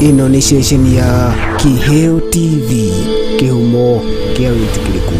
Ino ni station ya Kiheo TV, kihumo kia witikiriku.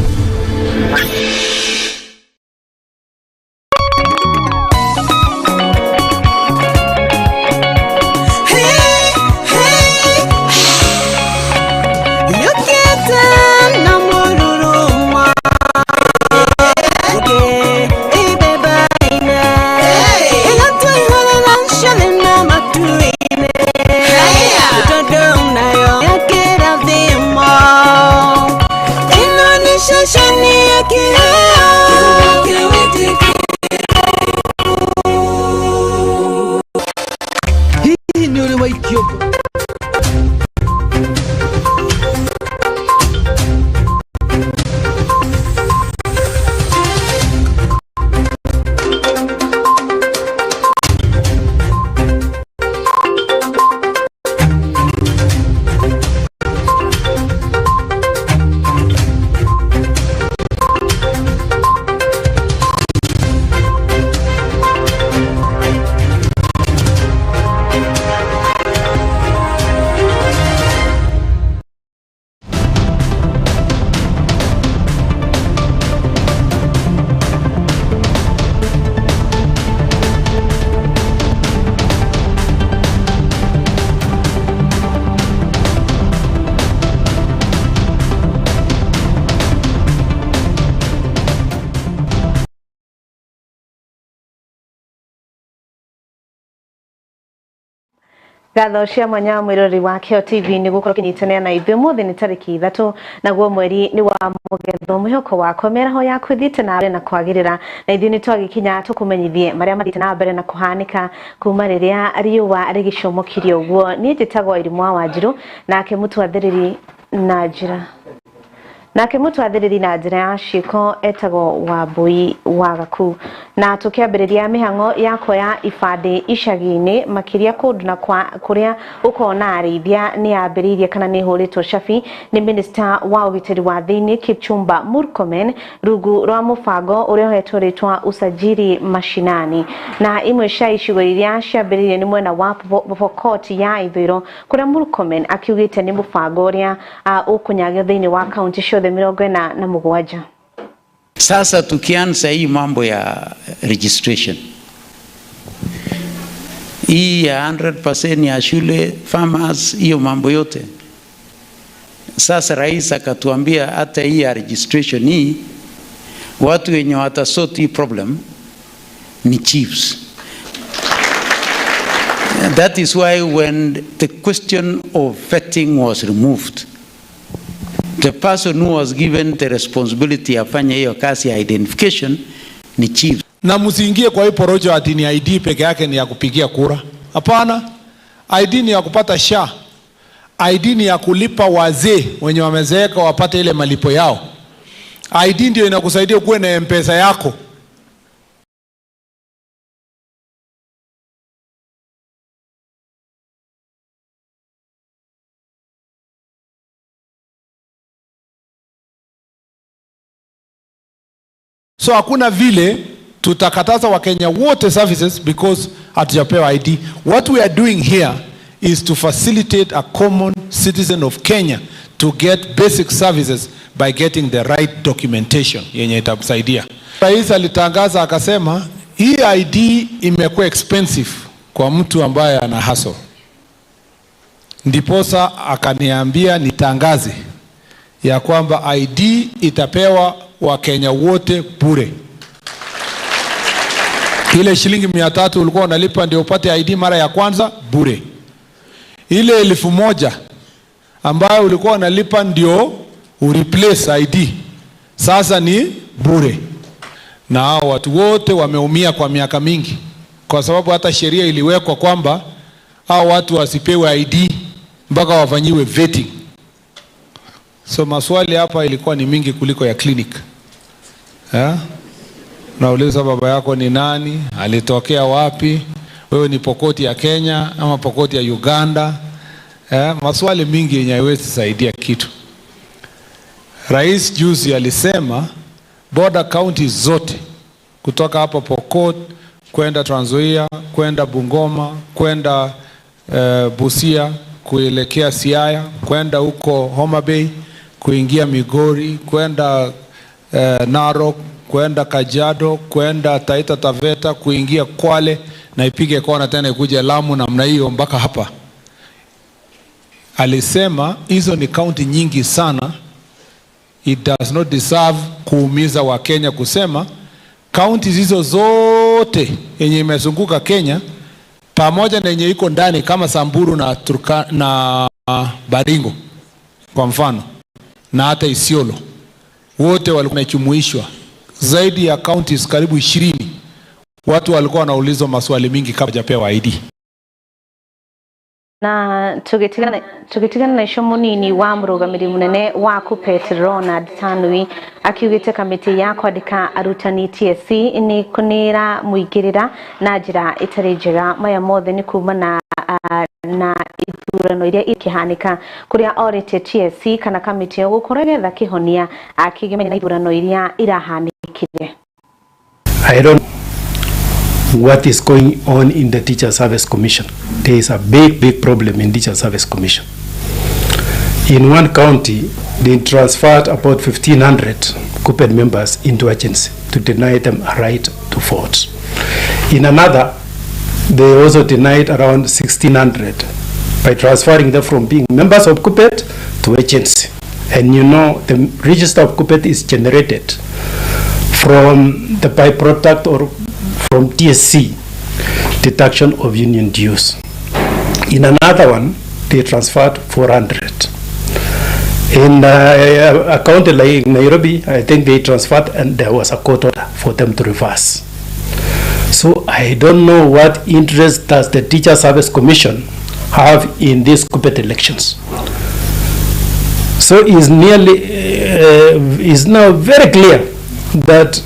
Gatho cia mwanya mwirori wa kiheotv ni gukorwo kinyitanira na ithuĩ mũthĩ nĩ tarĩki 3 naguo mweri ni wa mũgetho mwĩhoko wako mĩaraho ya kwĩthite na mbere na kwagĩrĩra na ithuĩ nĩ twagikinya tũkũmenyithie marĩa mathite na mbere na kũhanĩka kuma rĩrĩa riũa rĩgĩcomokirie ũguo. Niĩ njĩtagwo Wairimu wa Wanjiru nake mũtwathĩrĩri na njĩra ya ciĩko etagwo Wambui wa Gaku, na tũkĩambĩrĩria mĩhang'o ya kuoya ibandĩ icagi-inĩ makĩria kũndũ na kũrĩa ũkona arĩithia nĩ yambĩrĩirie kana nĩ hũrĩtwo cabi nĩ Minister wa ũgitĩri wa thĩinĩ Kipchumba Murkomen rungu rwa mũbango ũrĩa ũhetwo rĩtwa usajili mashinani, na imwe cia icigo iria ciambĩrĩirie nĩ mwena wa Pokot ya ithũĩro kũrĩa Murkomen akiugĩte nĩ mũbango ũrĩa ũkũnyagio thĩinĩ wa kaunti ciothe 47. Sasa tukianza hii mambo ya registration hii ya 100% ya shule farmers, hiyo mambo yote sasa rais akatuambia hata hii ya registration hii watu wenye watasort hii problem ni chiefs. That is why when the question of vetting was removed, the person who was given the responsibility afanye hiyo kazi ya identification ni chief. Na msiingie kwa hii porojo ati ni ID peke yake ni ya kupigia kura. Hapana. ID ni ya kupata SHA. ID ni ya kulipa wazee wenye wamezeeka wapate ile malipo yao. ID ndio inakusaidia kuwe na M-Pesa yako. So hakuna vile tutakataza Wakenya wote services because hatujapewa ID. What we are doing here is to facilitate a common citizen of Kenya to get basic services by getting the right documentation yenye itamsaidia. Rais alitangaza akasema hii ID imekuwa expensive kwa mtu ambaye ana hustle. Ndiposa akaniambia nitangaze ya kwamba ID itapewa Wakenya wote bure. Ile shilingi 300 ulikuwa unalipa ndio upate ID mara ya kwanza bure. Ile 1000 ambayo ulikuwa unalipa ndio ureplace ID sasa ni bure. Na hao watu wote wameumia kwa miaka mingi kwa sababu hata sheria iliwekwa kwamba hao watu wasipewe ID mpaka wafanyiwe vetting. So maswali hapa ilikuwa ni mingi kuliko ya clinic. Nauliza baba yako ni nani, alitokea wapi, wewe ni Pokoti ya Kenya ama Pokoti ya Uganda. Maswali mingi yenye haiwezi saidia kitu. Rais juzi alisema border counties zote kutoka hapa Pokot kwenda Trans Nzoia, kwenda Bungoma, kwenda Busia, kuelekea Siaya, kwenda huko Homa Bay, kuingia Migori, kwenda Narok, kwenda Kajiado, kwenda Taita Taveta, kuingia Kwale na ipige kona tena ikuje Lamu namna hiyo mpaka hapa. Alisema hizo ni kaunti nyingi sana. It does not deserve kuumiza wa Kenya kusema kaunti hizo zote yenye imezunguka Kenya pamoja na yenye iko ndani kama Samburu na Baringo kwa mfano na hata Isiolo, wote walikuwa wamejumuishwa. Zaidi ya counties karibu 20 watu walikuwa wanaulizwa maswali mingi kabla hajapewa ID. Na tugitigana na icio munini wa murugamiri munene wa KUPPET Ronald Tanui akiugite kamiti ya kwandika arutani TSC ni kunira muigirira na njira itari njega maya mothe ni kumana na ithurano iria ikihanika kuria orete TSC kana kamiti yo gukora getha kihonia akigemenya ithurano iria irahanikire. I don't know what is going on in the Teacher Service Commission. There is a big problem in Teacher Service Commission. In one county, they transferred about 1,500 KUPPET members into agency to deny them a right to vote. In another, they also denied around 1,600 by transferring them from being members of KUPPET to agency. And you know, the register of KUPPET is generated from the byproduct or from TSC, deduction of union dues. In another one, they transferred 400. In a county like Nairobi, I think they transferred and there was a court order for them to reverse. So I don't know what interest does the Teacher Service Commission have in these KUPPET elections. So it's now very clear that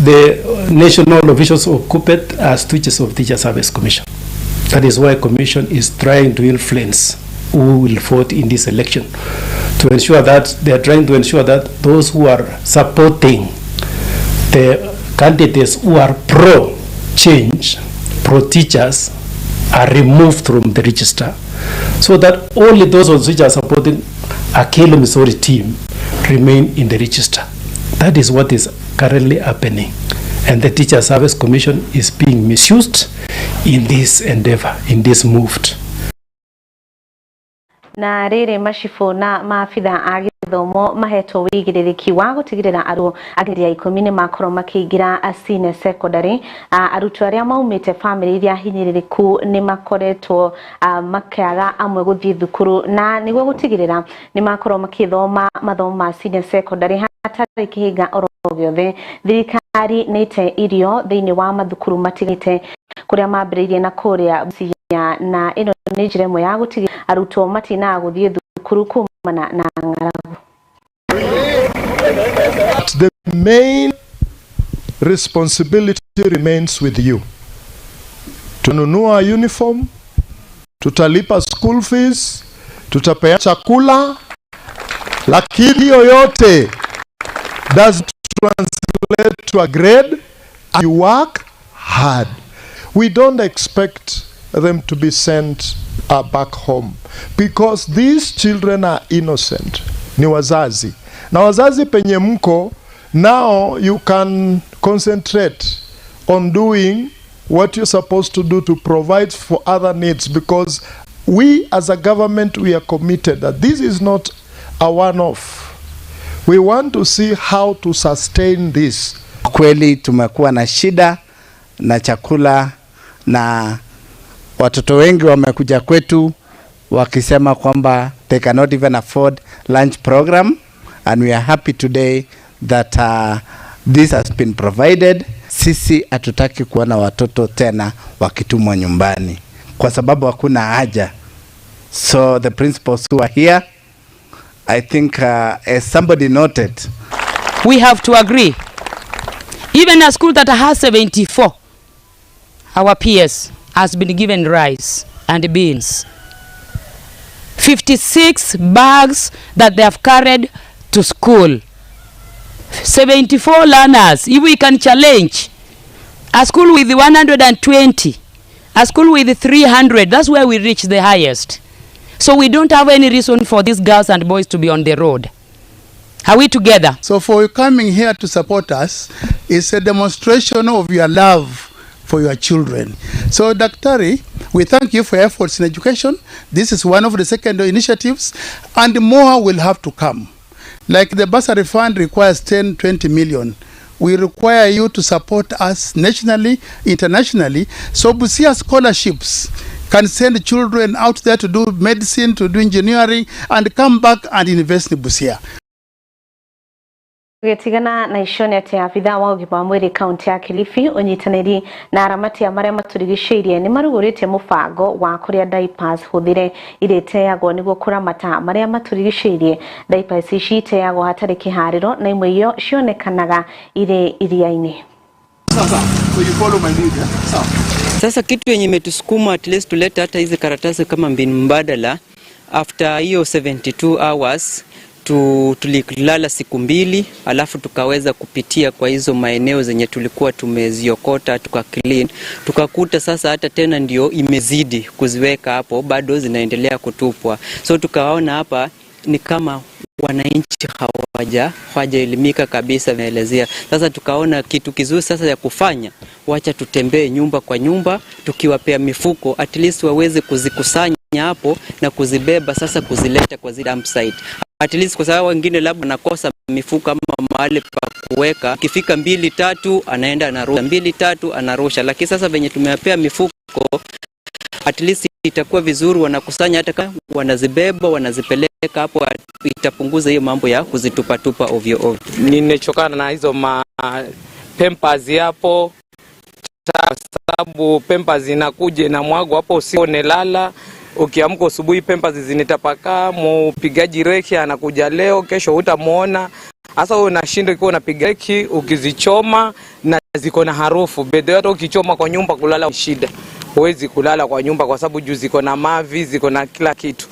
the national officials of KUPPET are stooges of Teacher Service Commission. That is why Commission is trying to influence who will vote in this election, to ensure that they are trying to ensure that those who are supporting the candidates who are pro-change, pro-teachers, are removed from the register, so that only those which are supporting a Kilo Missouri team remain in the register. That is what is currently happening, and the Teacher Service Commission is being misused in this endeavor, in this movement. Na rere mashifu na maafitha a githomo mahetwo wigiririki wa gutigirira aru ageria 10 ni makoro makiingira asine secondary. Arutwo aria maumite family iria hinyiririku ni makoretwo makiaga amwe guthii thukuru na niguo gutigirira ni makoro makithoma mathomo ma senior secondary hatari kihinga oro giothe. Thirikari nite irio thiini wa mathukuru matigite kuria mambiririe na kuria na ino ni njira imwe ya gutigirira arutwo matina guthii thukuru kumana na ng'aragu. The main responsibility remains with you. Tununua uniform, tutalipa school fees, tutapea chakula, lakini yoyote does translate to a grade and you work hard. We don't expect them to be sent back home because these children are innocent. Ni wazazi. Na wazazi penye mko, now you can concentrate on doing what you're supposed to do to provide for other needs, because we as a government, we are committed that this is not a one-off. We want to see how to sustain this. Kweli tumekuwa na shida na chakula na watoto wengi wamekuja kwetu wakisema kwamba they cannot even afford lunch program, and we are happy today that this has been provided. Sisi hatutaki kuona watoto tena wakitumwa nyumbani kwa sababu hakuna haja. So the principals who are here, I think as somebody noted, we have to agree. Even a school that has 74, our peers has been given rice and beans. 56 bags that they have carried to school. 74 learners. If we can challenge a school with 120 A school with 300, that's where we reach the highest. So we don't have any reason for these girls and boys to be on the road. Are we together? So for you coming here to support us is a demonstration of your love for your children. So Daktari, we thank you for your efforts in education. This is one of the secondary initiatives, and more will have to come. Like the bursary fund requires 10-20 million. We require you to support us nationally, internationally, so Busia scholarships can send children out there to do medicine, to do engineering, and come back and invest in Busia. Getigana na ishoni ati afitha wa ugima mwiri kaunti ya Kilifi unyitaniri na aramati ya maria maturigiceirie ni marugurite mubango wa kuria diapers huthire ireteagwo niguo kuramata maria maturigiceirie. Diapers ici iteagwo hatari kihariro na imwe iyo cionekanaga ire iria-ini. Sasa kitu yenye imetusukuma at least tulete hata hizi karatasi kama mbinu mbadala after hiyo 72 hours tulilala siku 2, alafu tukaweza kupitia kwa hizo maeneo zenye tulikuwa tumeziokota clean, tukakuta sasa hata tena ndio imezidi kuziweka hapo, bado zinaendelea kutupwa. So tukaona hapa ni kama wananchi hawajaelimika kabisa naelezea. Sasa tukaona kitu kizuri sasa ya kufanya, wacha tutembee nyumba kwa nyumba tukiwapea mifuko at least waweze kuzikusanya hapo na kuzibeba sasa kuzileta kwa zile dump site. At least kwa sababu wengine labda nakosa mifuko ama mahali pa kuweka, ikifika 2-3 anaenda anarusha, 2-3 anarusha. Lakini sasa venye tumewapea mifuko at least itakuwa vizuri, wanakusanya hata kama wanazibeba wanazipeleka hapo, itapunguza hiyo mambo ya kuzitupa ovyo ovyo. Nimechokana na hizo Pampers hapo, sababu Pampers zinakuja na mwago hapo usione lala. Ukiamka asubuhi Pampers zinitapakaa, mpigaji reki anakuja leo, kesho hutamuona. Sasa wewe unashinda ukiwa unapiga reki ukizichoma na ziko na harufu. Bedo hata ukichoma kwa nyumba kulala shida. Huwezi kulala kwa nyumba kwa sababu juu ziko na mavi, ziko na kila kitu.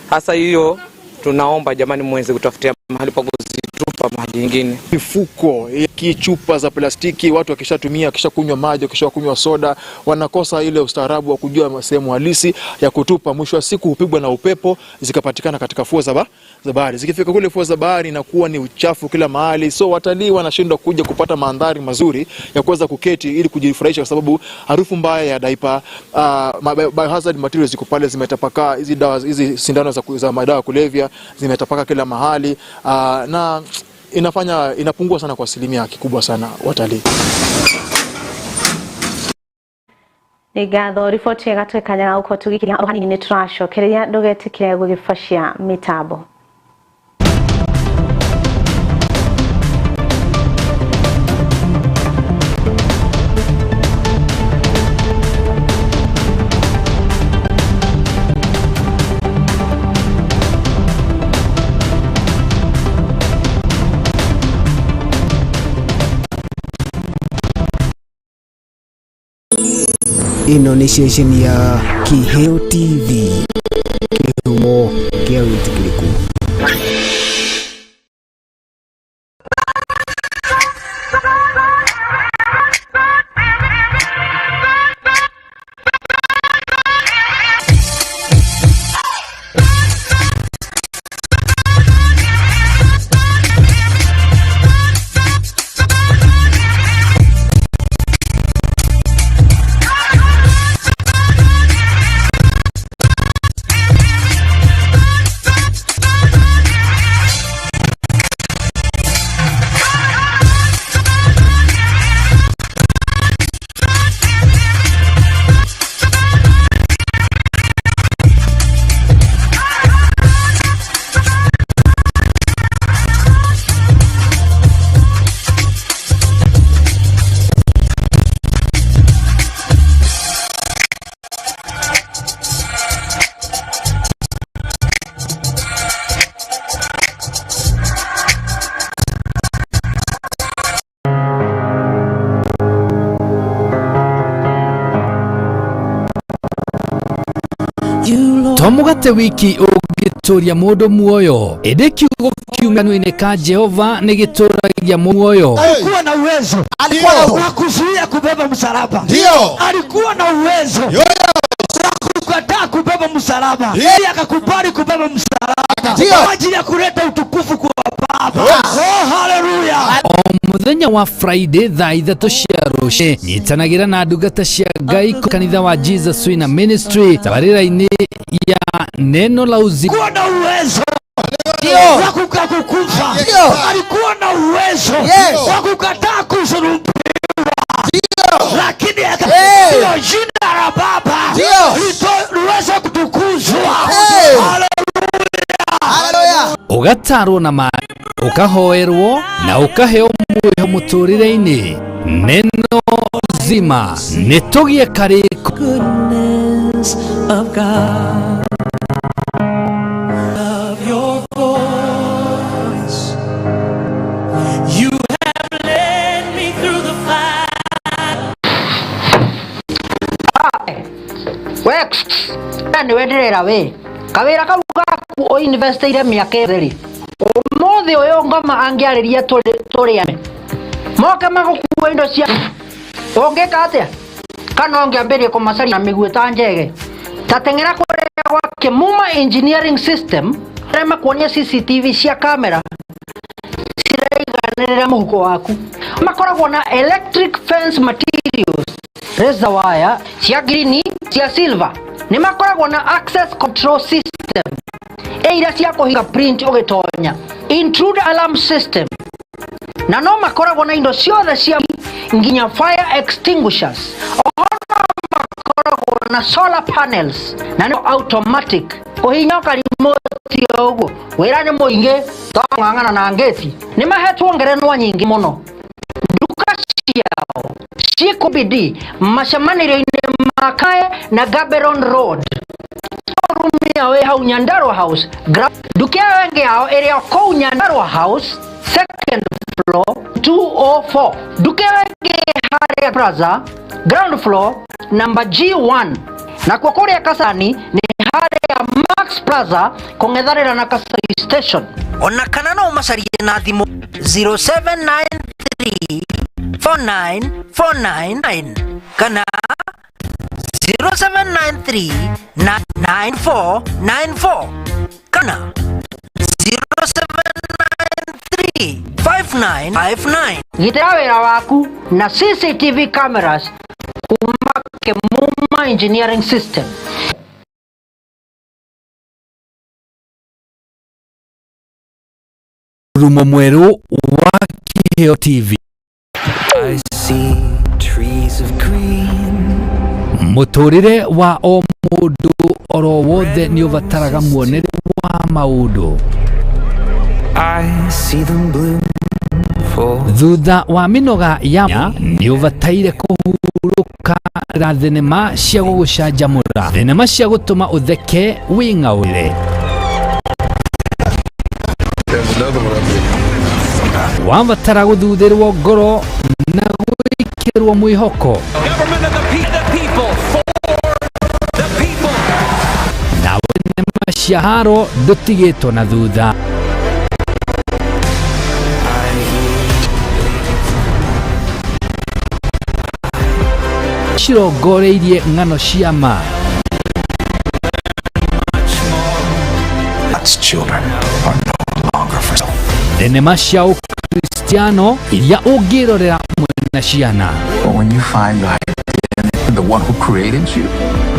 Sasa hiyo tunaomba jamani muweze kutafutia mahali pa kuzitupa mahali nyingine. Mifuko, chupa za plastiki, watu wakishatumia, kishakunywa maji, kishakunywa soda, wanakosa ile ustaarabu wa kujua sehemu halisi ya kutupa. Mwisho wa siku hupigwa na upepo, zikapatikana katika fuo za bahari. Zikifika kule fuo za bahari inakuwa ni uchafu kila mahali. So watalii wanashindwa kuja kupata mandhari mazuri ya kuweza kuketi ili kujifurahisha, kwa sababu harufu mbaya ya diaper, biohazard materials ziko pale zimetapakaa, hizi dawa, hizi sindano za madawa kulevya zimetapaka kila mahali, na inapungua sana kwa asilimia kikubwa sana watalii. Nigatho ripoti gatwekanya uko tugikiria ohani ni trasho keria ndogetikire gugifashia mitabo. Ino ni station ya Kiheo TV, kihumo kia witikiriku. Tomugate wiki gituria mundu muoyo ende kiugo kiumano-ini ka Jehova ni gituragia muoyo. Alikuwa na uwezo wa kuzuia kubeba msalaba. Alikuwa na uwezo wa kukataa kubeba msalaba. Yeye akakubali kubeba msalaba kwa ajili ya kuleta utukufu kwa Baba. Oh, haleluya. Muthenya wa Friday thaa 3 cia ruci nyitanagira na ndungata cia Ngai kanitha wa Jesus Wina Ministry tabarira-ini ya neno la uzima. Alikuwa na uwezo wa kukufa. Alikuwa na uwezo wa kukataa kusulubiwa. Lakini ndio jina la Baba liweze kutukuzwa. Haleluya. Ugatarwo na ma ukahoerwo na ukaheo muoyo muturire-ini. Neno zima nitugie kariko. Goodness of God, of your voice, you have led me through the fire. Wex, ni wenderera we kawira kau gaku o investire miaka itheri umuthi uyu ngoma angiariria turiame moke magukuwa indo cia ongeka atia kana ongiambirie kumasari na miguu ta njege tatengera kurea wa Kimuma engineering system rema kuonia CCTV cia kamera ciraiganirira muhuko waku makoragwo na electric fence materials razor wire cia green cia silver ni makoragwo na access control system eira cia kuhinga print ugitonya intruder alarm system na no makoragwo na indo ciothe cia nginya fire extinguishers ona makoragwo na solar panels na no automatic kuhinyoka remote yogo wira ni muingi tongangana na ngeti ni mahetwo ngerenwa nyingi muno duka ciao cikubidi macamaniro-ini makae na Gaberon Road rumia we hau Nyandarua House dukia wenge yao area kou Nyandarua House second floor 204 dukia wenge Haria Plaza ground floor number G1 na kwa kuria Kasani ni Haria Max Plaza kongetharira na Kasari station ona kana no macarie na thimu 0793 49499 kana 0793 9494 kana 0793 5959 gitira wira waku na CCTV cameras kuma Kimuma engineering system. Rumo mweru wa Kiheo TV. I see trees of green. Muturire wa o mundu oro wothe ni ubataraga muonere wa maundu. I see them bloom for thutha wa minoga ya ni ubataire kuhuruka ra thenema cia gugucanjamura thenema cia gutuma utheke wingaure. Wabatara guthutherwo ngoro na gwikirwo mwihoko na thenema cia haro ndutigitwo na thutha. Cirongoreirie ng'ano cia ma. God's children are no longer for sale. Thenema cia Ukristiano iria ungirorera mwena ciana. But when you find your identity in the one who created you,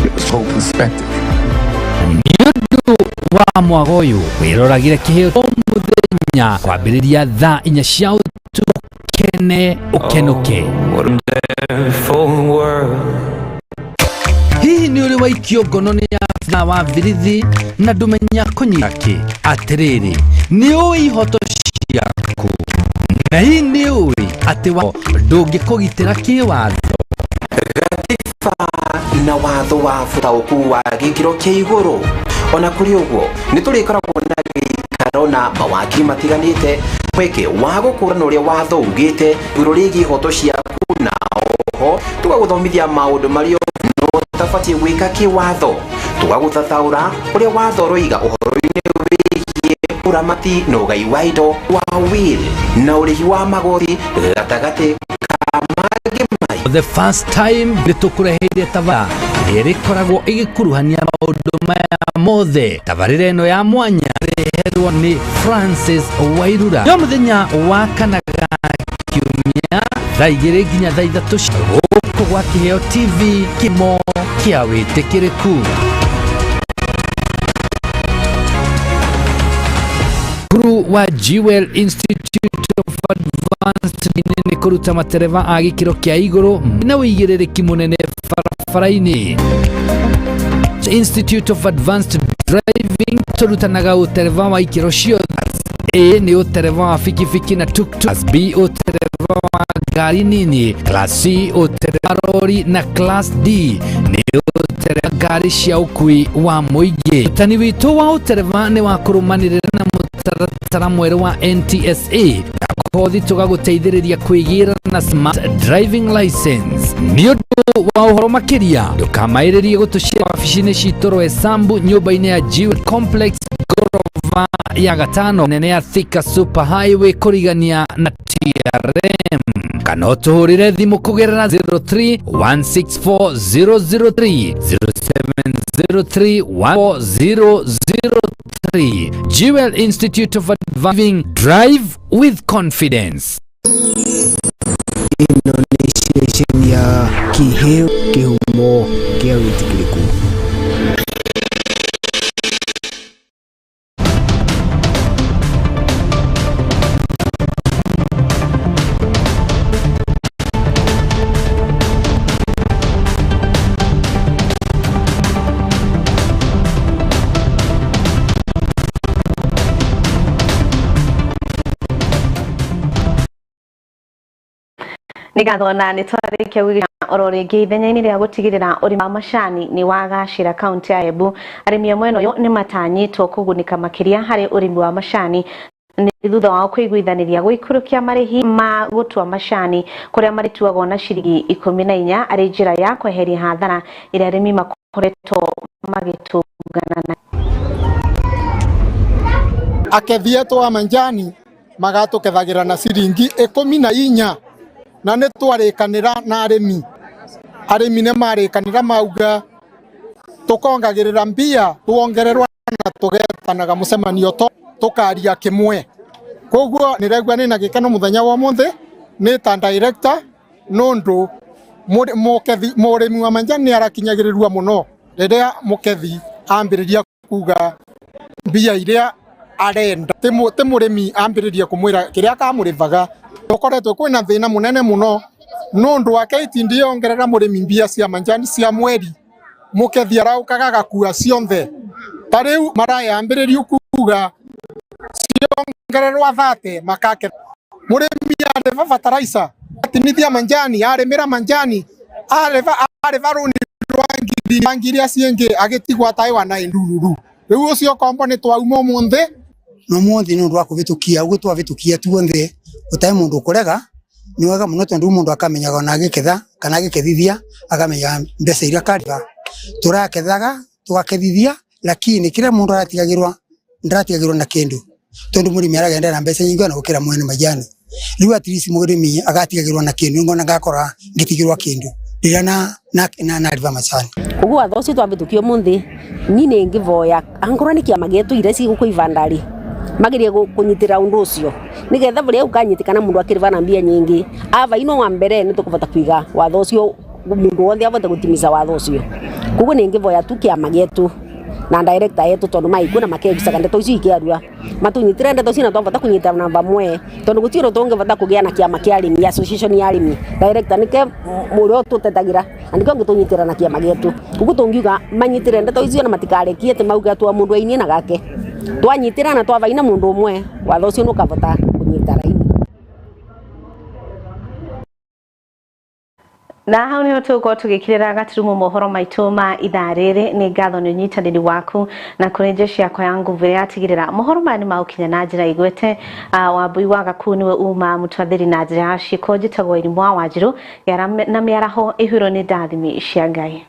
it's whole perspective. Niundu wa mwago uyu wiroragire Kiheo muthenya kwambiriria thaa 4 cia utukene ukenuke. Hihi ni uri waikio ngono ni ya wa virithi na ndumenya kunyaki atiriri ni ui ihoto ciaku na hii ni ui ati wa ndungikugitira kiwatho na watho wa butauku wa gikiro kia iguru ona kuri uguo ni turikoragwo na gikaro na mawakiri matiganite mweke wa gukurana uria watho ugite iguru rigi ihoto ciaku na oho tugaguthomithia maundu mario no tabatie gwika kiwatho tugaguthathaura uria watho roiga uhoro-ini uramati na ugai wa indo wa will na urihi wa magoti gatagati ka magi mai. The first time nitukureheire tava irikoragwo igikuruhania maundu maya mothe. Tabarira ino ya mwanya reherwo ni Francis Wairura yo muthenya wa kanaga kiumia thaa 2 nginya thaa 3 guku gwa Kiheo TV kimo kia witikiriku. Guru wa Jewel Institute of Advanced ni kuruta matereva a gikiro kia iguru na wigiririki munene farafaraini. Institute of Advanced Driving turutanaga utereva wa ikiro cio. A ni utereva wa fikifiki na tuktuk. Class B utereva wa gari nini. Class C utereva lori na Class D ni utereva gari cia ukui wa muingi. Utani witu wa utereva ni wa kurumanirira na mutaratara mweru wa NTSA kothi tugaguteithiriria kwigira na smart driving license. Ni undu wa uhoro makiria ndukamairirie gutushira wabici-ini citu Rwesambu nyumba-ini ya Jewel Complex gorova ya gatano nene ya Thika Super Highway kurigania na TRM. Kana utuhurire thimu kugerera 03164003 0703140003. Jewel Institute of Advancing Drive with Confidence. Indonesia ya Kiheo kihumo kia witikiriku. Nigathona ni twarike wiga ororingi ithenya-ini ria gutigirira urimi wa macani ni wagacira kaunti ya Embu. Arimi mweno yo ni matanyitwo kugunika makiria hari urimi wa macani ni thutha wa kuiguithaniria guikurukia marihi ma gutua macani kuria marituagwo na ciringi 14 ari njira ya kweheria hathara iria arimi makoretwo magitungana na. Akethieto wa manjani magatukethagira na ciringi 14 na nĩ twarikanira na arimi ne marikanira mauga tukongagirira mbia tuongererwa na tugetanaga mucemanio tukaria kimwe. Koguo niregwa ni na gikeno muthenya wa muthi ni ta director nundu mukethi murimi wa manjani ni arakinyagirirwa muno riria mukethi ambiriria kuga mbia iria arenda ti murimi ambiriria kumwira kiria kamurivaga. Tukoretwo kwina thina munene muno nundu wake itindi ongerera murimi mbia cia manjani cia mweri mukethi araukaga gakua cionthe. Tariu marayambiriria kuga ciongererwa 30 makake murimi areva fertilizer atinithia manjani arimira manjani areva runi rwangiri acienge agitigwa taiwa na indururu. Riu ucio kombo ni twauma munthe no muthi no ndwa kuvitukia ugu twavitukia tuonthe utai mundu kurega ni wega muno tondu mundu akamenyaga na agiketha kana agikethithia akamenya mbeca iria kariva turakethaga tugakethithia lakini kila mundu aratigagirwa ndiratigagirwa na kindu tondu murimi aragenda na mbeca nyingi na gukira mwene majani. Riu at least murimi agatigagirwa na kindu ngona ngakora ngitigirwa kindu rira na riva macani ugu athoci twavitukia munthi ni ngivoya angorwa ni kiama gitu ire ci gukuivandari magirie kunyitira undu ucio nigetha buri ukanyitikana mundu akiriva na mbia nyingi ava ino wa mbere ni tukuvata kwiga watho ucio mundu wothe avata gutimiza watho ucio. Kugu ni ngivoya tu kiama gitu na director yetu tondu maikuna makegicaga ndeto icio ikiarua matunyitire ndeto icio na twavata kunyitana na vamwe tondu gutiro tungivata kugia na kiama kia arimi association ya arimi director nike murio tutetagira andiko ngutunyitira na kiama gitu. Kugu tungiuga manyitire ndeto icio na matikarekie te mauga tu mundu ainie na gake twanyitira na twavaina mundu umwe watho ucio nukavota kunyita raini. Na hau niho tuko tugikirira gatirumu mohoro maitu ma ithaa riri. Ni ngatho ni unyitaniri waku na kuri jeshi yako ya nguvu ya tigirira mohoro mani maukinya na njira igwete. Wambui wa gaku niwe uma mutwathiri na njira ciiko njitagwo Wairimu wa Wanjiru na miaraho ihuro ni ndathimi cia Ngai.